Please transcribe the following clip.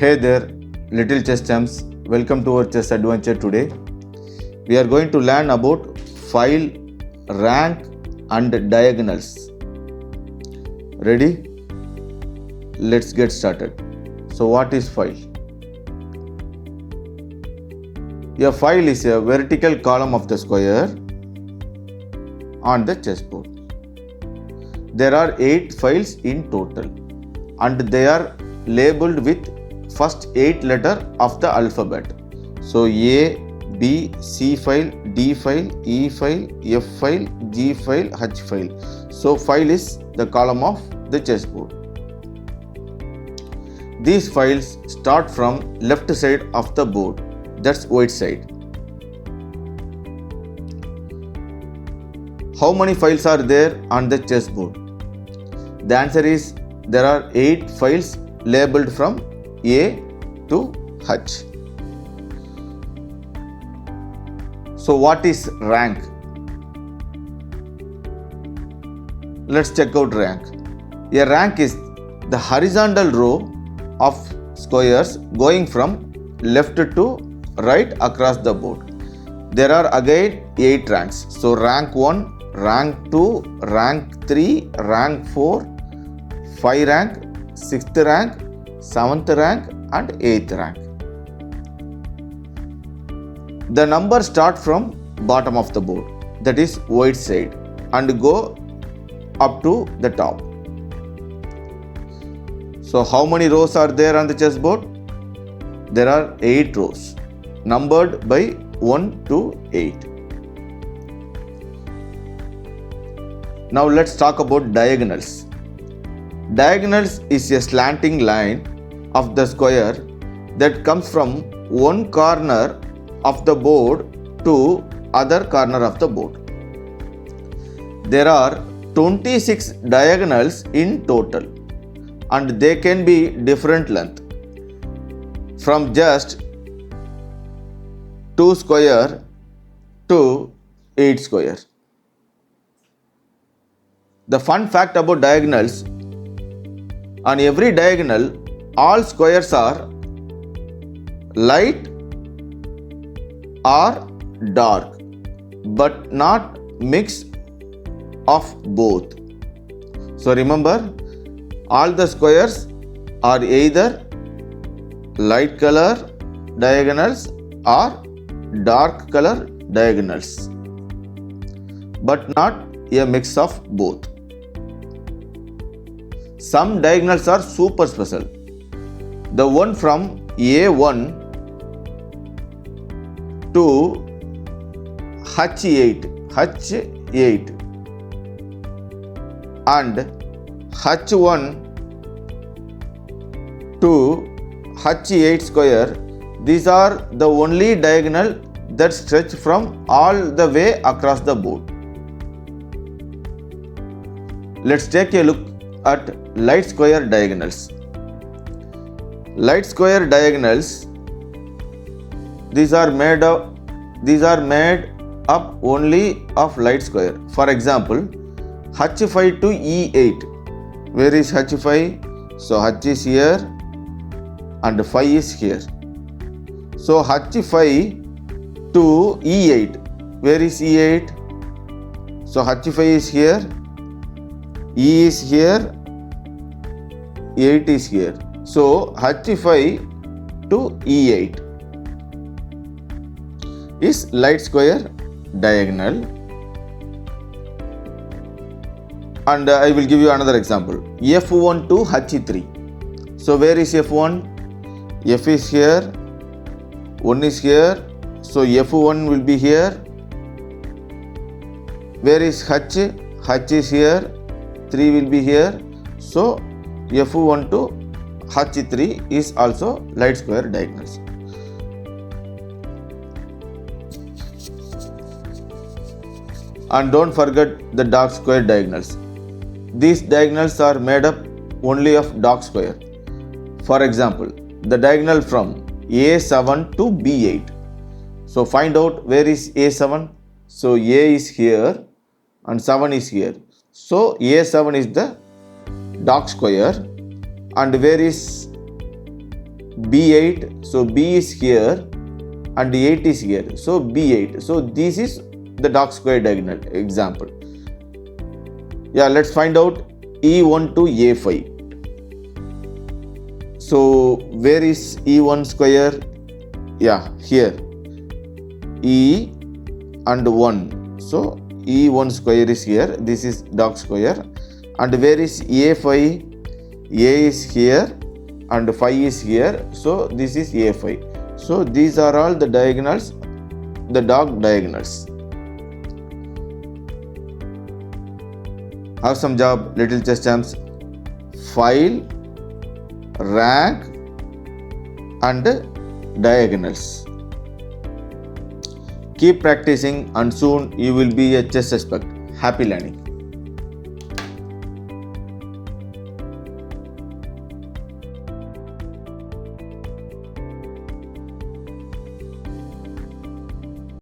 Hey there, little chess champs. Welcome to our chess adventure today. We are going to learn about file, rank and diagonals. Ready? Let's get started. So what is file? A file is a vertical column of the square on the chessboard. There are 8 files in total and they are labeled with first 8 letter of the alphabet. So A, B, C file, D file, E file, F file, G file, H file. So file is the column of the chessboard. These files start from left side of the board, that's white side. How many files are there on the chessboard? The answer is there are 8 files labeled from A to H. So what is rank? Let's check out rank. A rank is the horizontal row of squares going from left to right across the board. There are again 8 ranks. So rank 1, rank 2, rank 3, rank 4, 5 rank, 6th rank, 7th rank and 8th rank. The numbers start from bottom of the board, that is white side, and go up to the top. So how many rows are there on the chessboard? There are 8 rows, numbered by 1 to 8. Now let's talk about diagonals. Diagonals is a slanting line of the square that comes from one corner of the board to other corner of the board. There are 26 diagonals in total and they can be different length from just 2 square to 8 square. The fun fact about diagonals, on every diagonal all squares are light or dark but not mix of both. So remember, all the squares are either light color diagonals or dark color diagonals but not a mix of both. Some diagonals are super special. The one from A1 to H8 and H1 to H8 square, these are the only diagonal that stretch from all the way across the board. Let's take a look at light square diagonals. Light square diagonals, these are made up only of light square. For example, H5 to E8. Where is H5? So H is here and 5 is here. So H5 to E8. Where is E8? So H5 is here, E is here, 8 is here. So H5 to E8 is light square diagonal. And I will give you another example. F1 to H3. So where is F1? F is here, 1 is here. So F1 will be here. Where is H? H is here, 3 will be here. So F1 to H3 is also light square diagonals. And don't forget the dark square diagonals. These diagonals are made up only of dark square. For example, the diagonal from A7 to B8. So find out where is A7. So A is here and 7 is here. So A7 is the dark square, and where is B8, so B is here and 8 is here, so B8. So this is the dark square diagonal example. Yeah, let's find out E1 to A5. So where is E1 square? Yeah, here, E and 1. So E1 square is here, this is dark square. And where is A5? A is here and 5 is here, so this is A5. So these are all the diagonals, the dark diagonals. Have some job, Little Chess Champs. File, rank and diagonals. Keep practicing and soon you will be a chess expert. Happy learning.